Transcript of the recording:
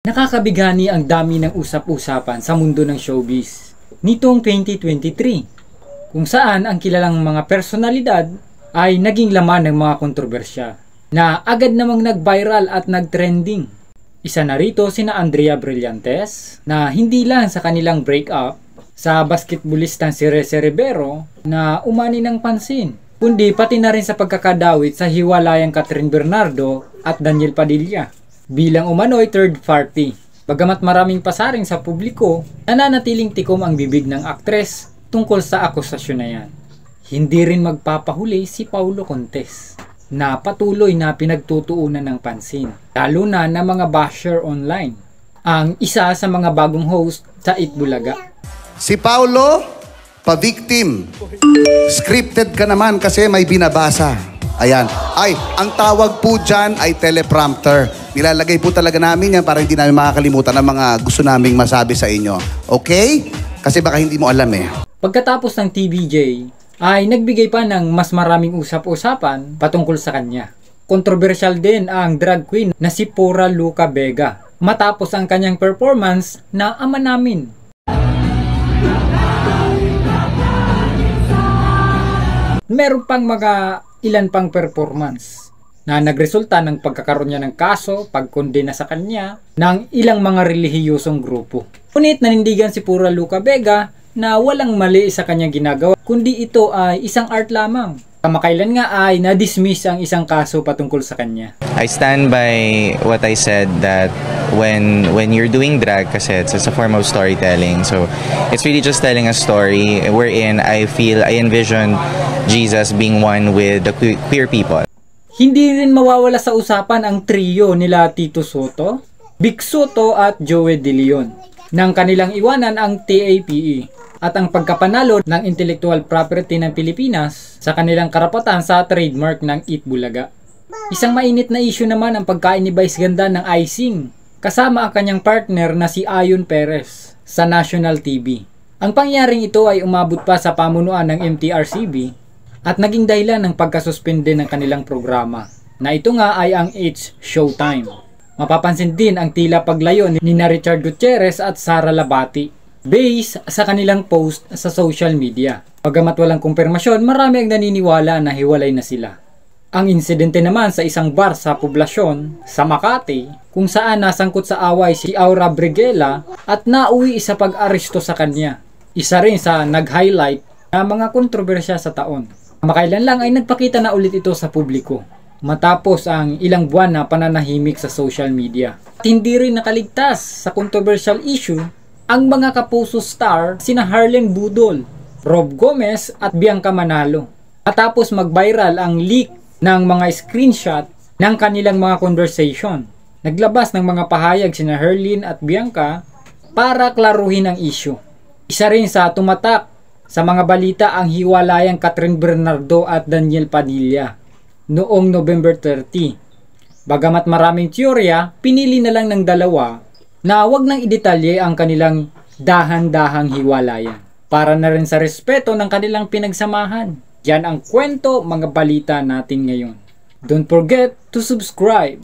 Nakakabigani ang dami ng usap-usapan sa mundo ng showbiz nitong 2023, kung saan ang kilalang mga personalidad ay naging laman ng mga kontrobersya na agad namang nag-viral at nag-trending. Isa na rito sina Andrea Brillantes na hindi lang sa kanilang breakup sa basketballistang si Rese Rivero na umani ng pansin, kundi pati na rin sa pagkakadawit sa hiwalayang Catherine Bernardo at Daniel Padilla bilang umano'y third party. Bagamat maraming pasaring sa publiko, nananatiling tikom ang bibig ng aktres tungkol sa akusasyon na yan. Hindi rin magpapahuli si Paulo Contes na patuloy na pinagtutuunan ng pansin, lalo na ng mga basher online, ang isa sa mga bagong host sa Itbulaga. Si Paulo, pa-victim. Scripted ka naman kasi may binabasa. Ayan. Ay, ang tawag po dyan ay teleprompter. Nilalagay po talaga namin yan para hindi namin makakalimutan ang mga gusto naming masabi sa inyo. Okay? Kasi baka hindi mo alam eh. Pagkatapos ng TVJ, ay nagbigay pa ng mas maraming usap-usapan patungkol sa kanya. Kontrobersyal din ang drag queen na si Pura Luca Vega matapos ang kanyang performance na Ama Namin. Meron pang mga ilan pang performance na nagresulta ng pagkakaroon niya ng kaso, pagkondena sa kanya ng ilang mga relihiyosong grupo. Ngunit nanindigan si Pura Luca Vega na walang mali sa kanyang ginagawa, kundi ito ay isang art lamang. Kamakailan nga ay na-dismiss ang isang kaso patungkol sa kanya. I stand by what I said that when you're doing drag, kasi it's a form of storytelling. So it's really just telling a story wherein I envision Jesus being one with the queer people. Hindi rin mawawala sa usapan ang trio nila Tito Sotto, Vic Sotto at Joey De Leon nang kanilang iwanan ang TAPE at ang pagkapanalo ng intellectual property ng Pilipinas sa kanilang karapatan sa trademark ng Itbulaga. Isang mainit na issue naman ang pagkain ni Vice Ganda ng icing kasama ang kanyang partner na si Ayon Perez sa National TV. Ang pangyaring ito ay umabot pa sa pamunuan ng MTRCB at naging dahilan ng pagkasuspende ng kanilang programa na ito nga ay ang It's Showtime. Mapapansin din ang tila paglayo ni Richard Gutierrez at Sara Labati based sa kanilang post sa social media. Bagamat walang kumpirmasyon, marami ang naniniwala na hiwalay na sila. Ang insidente naman sa isang bar sa poblasyon sa Makati kung saan nasangkot sa away si Aura Briguela at nauwi sa pag-aresto sa kanya. Isa rin sa nag-highlight na mga kontrobersya sa taon. Makailan lang ay nagpakita na ulit ito sa publiko matapos ang ilang buwan na pananahimik sa social media. At hindi rin nakaligtas sa controversial issue ang mga kapuso star sina Harlen Budol, Rob Gomez at Bianca Manalo. Matapos mag-viral ang leak ng mga screenshot ng kanilang mga conversation, naglabas ng mga pahayag sina Harlen at Bianca para klaruhin ang issue. Isa rin sa tumatak sa mga balita ang hiwalayang Catherine Bernardo at Daniel Padilla noong November 30. Bagamat maraming teorya, pinili na lang ng dalawa na wag nang idetalye ang kanilang dahan-dahang hiwalayan para na rin sa respeto ng kanilang pinagsamahan. Yan ang kwento, mga balita natin ngayon. Don't forget to subscribe.